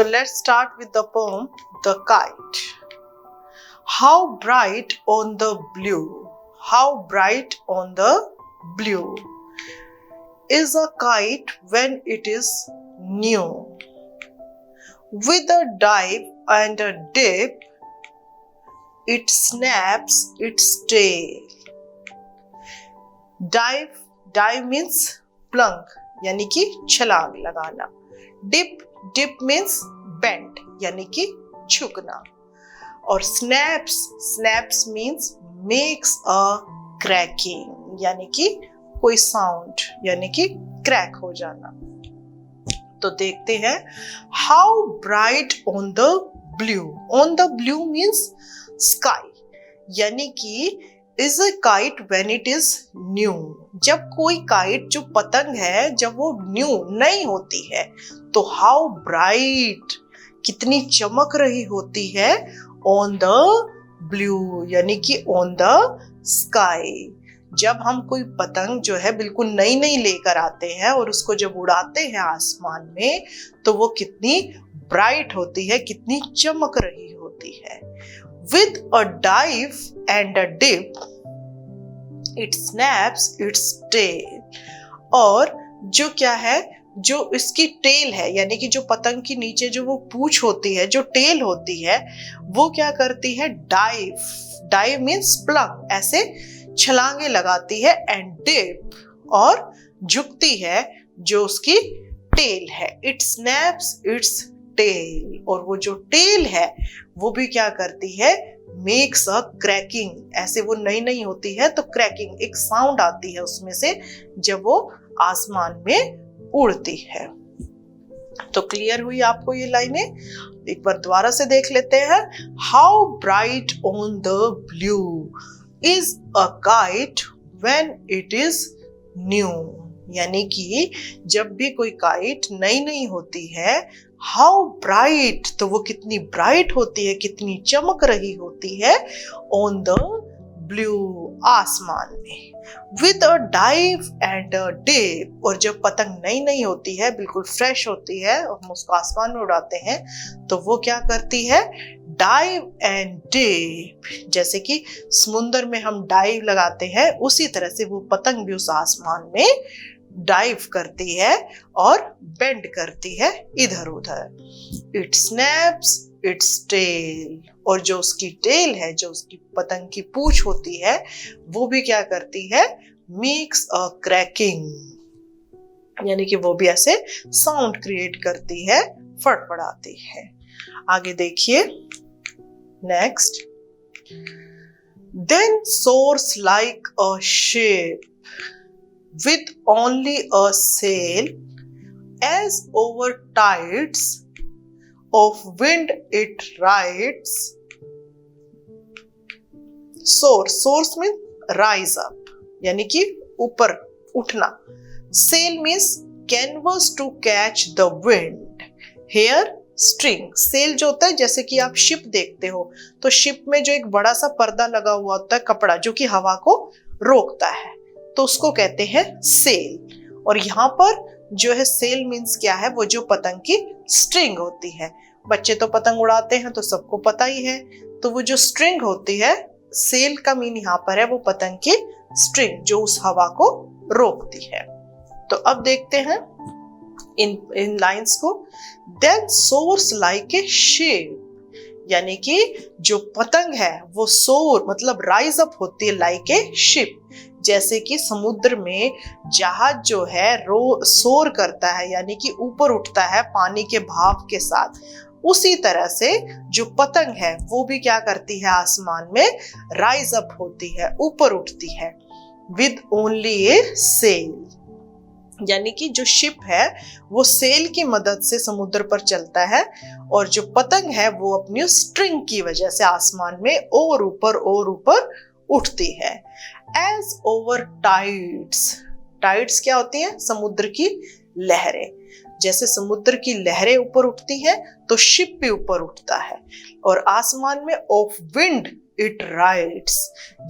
let's start with the poem The Kite. How bright on the blue, how bright on the blue is a kite when it is new. With a dive and a dip, it snaps its tail. Dive means plunk, यानी कि छलांग लगाना. Dip means bend, यानी कि झुकना. और snaps means makes a cracking, यानी कि कोई साउंड, यानी कि क्रैक हो जाना. तो देखते हैं. How bright on the blue. On the blue means sky, यानी कि is a kite when it is new. जब कोई काइट, जो पतंग है, जब वो नई होती है, तो how bright, कितनी चमक रही होती है, on the blue, यानी कि on the sky. जब हम कोई पतंग जो है बिल्कुल नई लेकर आते हैं और उसको जब उड़ाते हैं आसमान में, तो वो कितनी ब्राइट होती है, कितनी चमक रही होती है. With a dive and a dip, it snaps its tail. और जो क्या है, जो इसकी टेल है, यानी कि जो पतंग की नीचे जो वो पूंछ होती है, जो टेल होती है, वो क्या करती है, डाइव मीन्स प्लंग, ऐसे छलांगे लगाती है. एंड डिप, और झुकती है जो उसकी टेल है. इट स्नैप्स इट्स टेल, और वो जो टेल है वो भी क्या करती है, मेक्स अ क्रैकिंग. ऐसे वो नई होती है तो क्रैकिंग, एक साउंड आती है उसमें से जब वो आसमान में उड़ती है. तो क्लियर हुई आपको ये लाइनें? एक बार दोबारा से देख लेते हैं. How bright on the blue is a kite when it is new. यानी कि जब भी कोई काइट नई होती है, हाउ ब्राइट, तो वो कितनी ब्राइट होती है, कितनी चमक रही होती है, ऑन द ब्लू, आसमान में. With a dive and a dip, और जब पतंग नई होती है, बिल्कुल फ्रेश होती है, और हम उसको आसमान में उड़ाते हैं, तो वो क्या करती है, डाइव एंड डिप. जैसे कि समुद्र में हम डाइव लगाते हैं, उसी तरह से वो पतंग भी उस आसमान में डाइव करती है और बेंड करती है इधर उधर. इट स्नैप्स इट्स टेल, और जो उसकी टेल है, जो उसकी पतंग की पूंछ होती है, वो भी क्या करती है, मेक्स अ क्रैकिंग, यानी कि वो भी ऐसे साउंड क्रिएट करती है, फड़फड़ाती है. आगे देखिए. Next. Then soars like a ship with only a sail, as over tides of wind it rides. Source means rise up, यानी कि ऊपर उठना. Sail means canvas to catch the wind. Here string. Sail जो होता है, जैसे कि आप शिप देखते हो, तो शिप में जो एक बड़ा सा पर्दा लगा हुआ होता है, कपड़ा, जो कि हवा को रोकता है, तो उसको कहते हैं सेल. और यहाँ पर जो है सेल मीन्स क्या है, वो जो पतंग की स्ट्रिंग होती है. बच्चे तो पतंग उड़ाते हैं तो सबको पता ही है. तो वो जो स्ट्रिंग होती है, सेल का मीन यहाँ पर है वो पतंग की स्ट्रिंग, जो उस हवा को रोकती है. तो अब देखते हैं इन लाइंस को. Then soars like a ship, यानी कि जो पतंग है वो सोर मतलब राइज अप होती है, लाइक ए शिप. जैसे कि समुद्र में जहाज जो है सोर करता है, यानी कि ऊपर उठता है पानी के भाव के साथ, उसी तरह से जो पतंग है वो भी क्या करती है, आसमान में राइज अप होती है, ऊपर उठती है. विद ओनली ए सेल, यानी कि जो शिप है वो सेल की मदद से समुद्र पर चलता है, और जो पतंग है वो अपनी स्ट्रिंग की वजह से आसमान में और ऊपर उठती है. As over tides क्या होती हैं, समुद्र की लहरें. जैसे समुद्र की लहरें ऊपर उठती हैं, तो शिप भी ऊपर उठता है. और आसमान में ऑफ विंड इट राइड्स,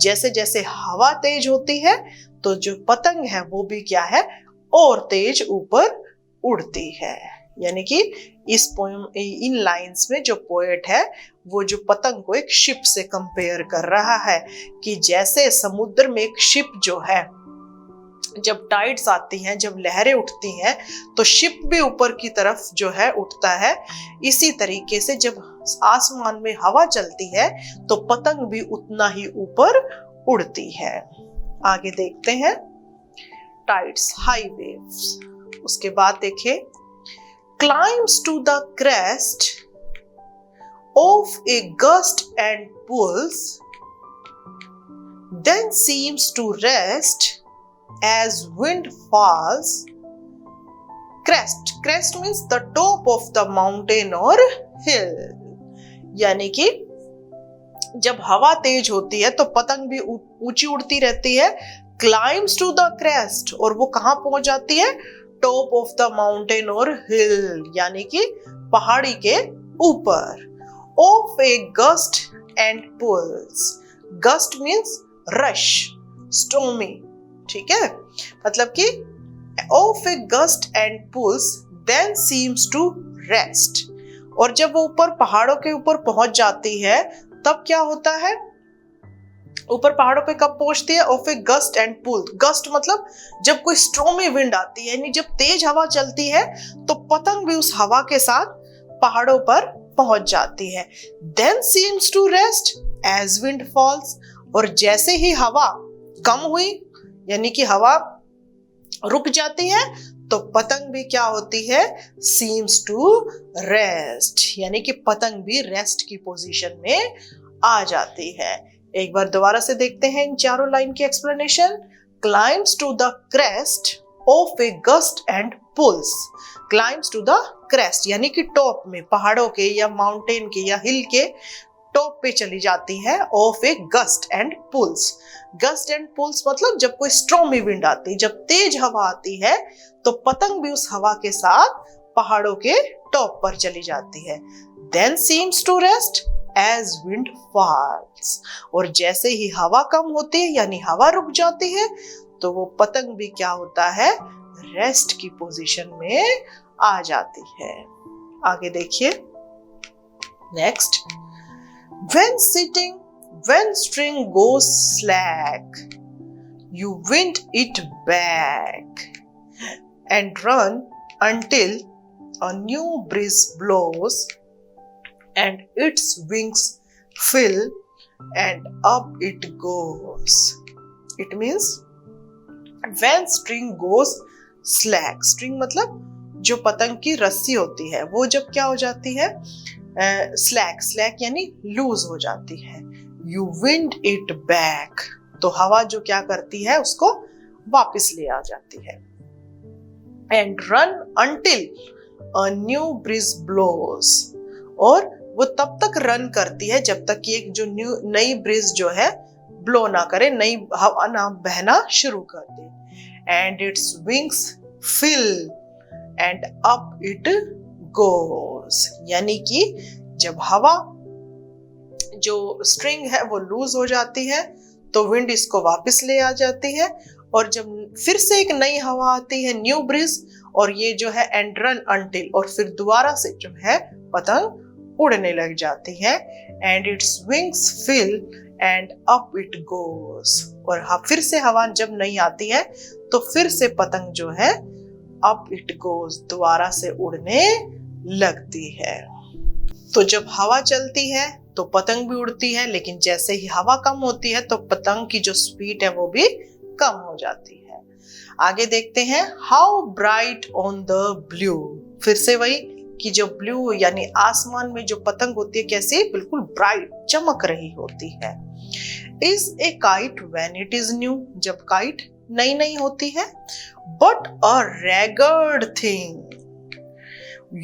जैसे जैसे हवा तेज होती है, तो जो पतंग है वो भी क्या है, और तेज ऊपर उड़ती है. यानी कि इस पोएम, इन लाइंस में जो पोएट है वो जो पतंग को एक शिप से कंपेयर कर रहा है कि जैसे समुद्र में एक शिप जो है, जब टाइड्स आती हैं, जब लहरें उठती हैं, तो शिप भी ऊपर की तरफ जो है उठता है। इसी तरीके से जब आसमान में हवा चलती है तो पतंग भी उतना ही ऊपर उड़ती है। आगे देखते हैं टाइड्स, हाई वेव्स। उसके बाद देखिए, climbs to the crest of a gust and pulls, then seems to rest as wind falls. Crest means the top of the mountain or hill. यानी कि जब हवा तेज होती है तो पतंग भी ऊंची उड़ती रहती है। Climbs to the crest, और वो कहाँ पहुंच जाती है? टॉप ऑफ द माउंटेन और हिल, यानी कि पहाड़ी के ऊपर। Of a gust and pulls, gust means rush, stormy, ठीक है, मतलब कि of a gust and pulls then seems to rest. और जब वो ऊपर पहाड़ों के ऊपर पहुंच जाती है तब क्या होता है? ऊपर पहाड़ों पे कब पहुंचती है? Of a gust and pull. Gust मतलब जब कोई स्ट्रॉमी विंड आती है, यानी जब तेज हवा चलती है तो पतंग भी उस हवा के साथ पहाड़ों पर पहुंच जाती है। Then seems to rest as wind falls, और जैसे ही हवा कम हुई, यानी कि हवा रुक जाती है, तो पतंग भी क्या होती है? सीम्स टू रेस्ट, यानी कि पतंग भी रेस्ट की पोजीशन में आ जाती है। एक बार दोबारा से देखते हैं इन चारों लाइन की explanation. Climbs to the crest of a gust and pulls. Climbs to the crest यानी कि टॉप में, पहाड़ों के या माउंटेन के या हिल के टॉप पे चली जाती है। Of a gust and pulls, gust and pulls मतलब जब कोई स्ट्रॉमी विंड आती है, जब तेज हवा आती है तो पतंग भी उस हवा के साथ पहाड़ों के टॉप पर चली जाती है। Then seems to rest as wind falls, और जैसे ही हवा कम होती है यानी हवा रुक जाती है तो वो पतंग भी क्या होता है? रेस्ट की पोजीशन में आ जाती है। आगे देखिए next, when sitting, when string goes slack, you wind it back and run until a new breeze blows and its wings fill and up it goes. It means when string goes slack, string मतलब जो पतंग की रस्सी होती है वो जब क्या हो जाती है? स्लैक, स्लैक यानी लूज हो जाती है। You wind it back, तो हवा जो क्या करती है उसको वापस ले आ जाती है। And run until a new breeze blows, और वो तब तक रन करती है जब तक कि एक जो नई ब्रिज जो है ब्लो ना करे, नई हवा ना बहना शुरू कर दे। And its wings fill and up it goes, यानी कि जब हवा जो स्ट्रिंग है वो लूज हो जाती है तो विंड इसको वापस ले आ जाती है, और जब फिर से एक नई हवा आती है, न्यू ब्रिज, और ये जो है एंड रन अंटिल, और फिर दोबारा से जो है पतंग उड़ने लग जाती है। And its wings fill and up it goes, और फिर से हवा जब नहीं आती है तो फिर से पतंग जो है अप इट गोस, दोबारा से उड़ने लगती है। तो जब हवा चलती है तो पतंग भी उड़ती है, लेकिन जैसे ही हवा कम होती है तो पतंग की जो स्पीड है वो भी कम हो जाती है। आगे देखते हैं, how bright on the blue. फिर से वही कि जो ब्लू यानी आसमान में जो पतंग होती है कैसी? बिल्कुल ब्राइट, चमक रही होती है। Is a kite when it is new, जब काइट नई नई होती है। But a ragged thing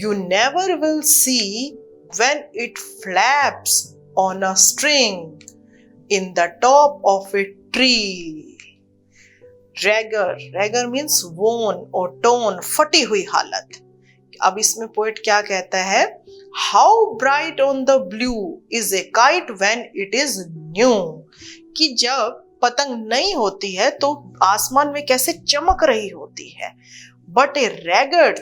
you never will see when it flaps on a string in the top of a tree. Ragger means worn or torn, फटी हुई हालत। अब इसमें पोएट क्या कहता है? How bright on the blue is a kite when it is new, कि जब पतंग नई होती है तो आसमान में कैसे चमक रही होती है। बट ए रेगड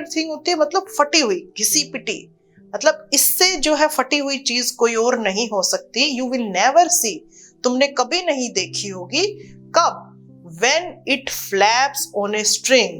थिंग होती है मतलब फटी हुई, घिसी पिटी, मतलब इससे जो है फटी हुई चीज कोई और नहीं हो सकती। यू विल नेवर सी, तुमने कभी नहीं देखी होगी। कब? When it flaps on a string,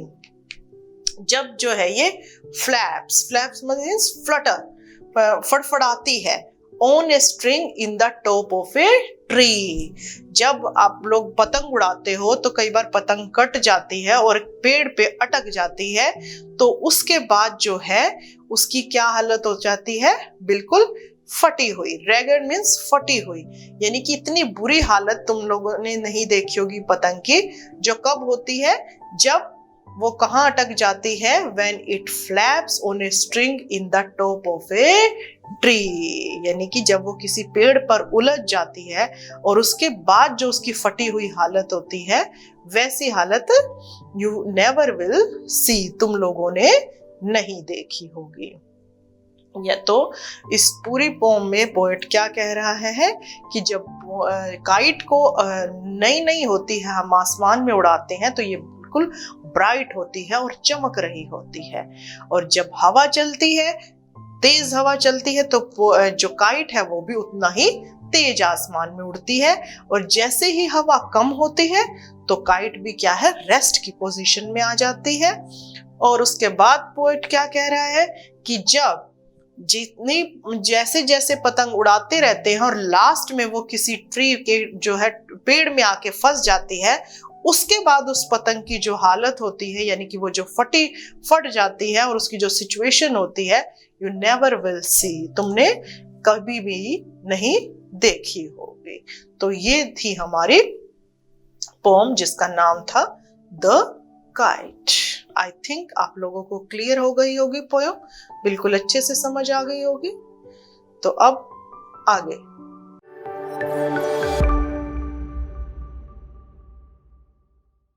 जब जो है ये फ्लैप्स मीन्स फ्लटर, फड़फड़ाती है, on a string in the top of a tree. जब आप लोग पतंग उड़ाते हो तो कई बार पतंग कट जाती है और पेड़ पे अटक जाती है, तो उसके बाद जो है उसकी क्या हालत हो जाती है? बिल्कुल फटी हुई। रेगड मीन्स फटी हुई, यानी कि इतनी बुरी हालत तुम लोगों ने नहीं देखी होगी पतंग की, जो कब होती है? जब वो कहाँ अटक जाती है? When it flaps on a string in the top of a tree, यानी कि जब वो किसी पेड़ पर उलझ जाती है और उसके बाद जो उसकी फटी हुई हालत होती है, वैसी हालत you never will see, तुम लोगों ने नहीं देखी होगी। या तो इस पूरी पोम में पोएट क्या कह रहा है कि जब काइट को नई नई होती है, हम आसमान में उड़ाते हैं तो ये बिल्कुल ब्राइट होती है और चमक रही होती है, और जब हवा चलती है, तेज हवा चलती है, तो जो काइट है वो भी उतना ही तेज आसमान में उड़ती है, और जैसे ही हवा कम होती है तो काइट भी क्या है? रेस्ट की पोजीशन में आ जाती है। और उसके बाद पोएट क्या कह रहा है कि जब जितनी जैसे जैसे पतंग उड़ाते रहते हैं और लास्ट में वो किसी ट्री के जो है पेड़ में आके फंस जाती है, उसके बाद उस पतंग की जो हालत होती है, यानी कि वो जो फट जाती है और उसकी जो सिचुएशन होती है, यू नेवर विल सी, तुमने कभी भी नहीं देखी होगी। तो ये थी हमारी पोम जिसका नाम था द काइट। आई थिंक आप लोगों को क्लियर हो गई होगी पोयम, बिल्कुल अच्छे से समझ आ गई होगी। तो अब आगे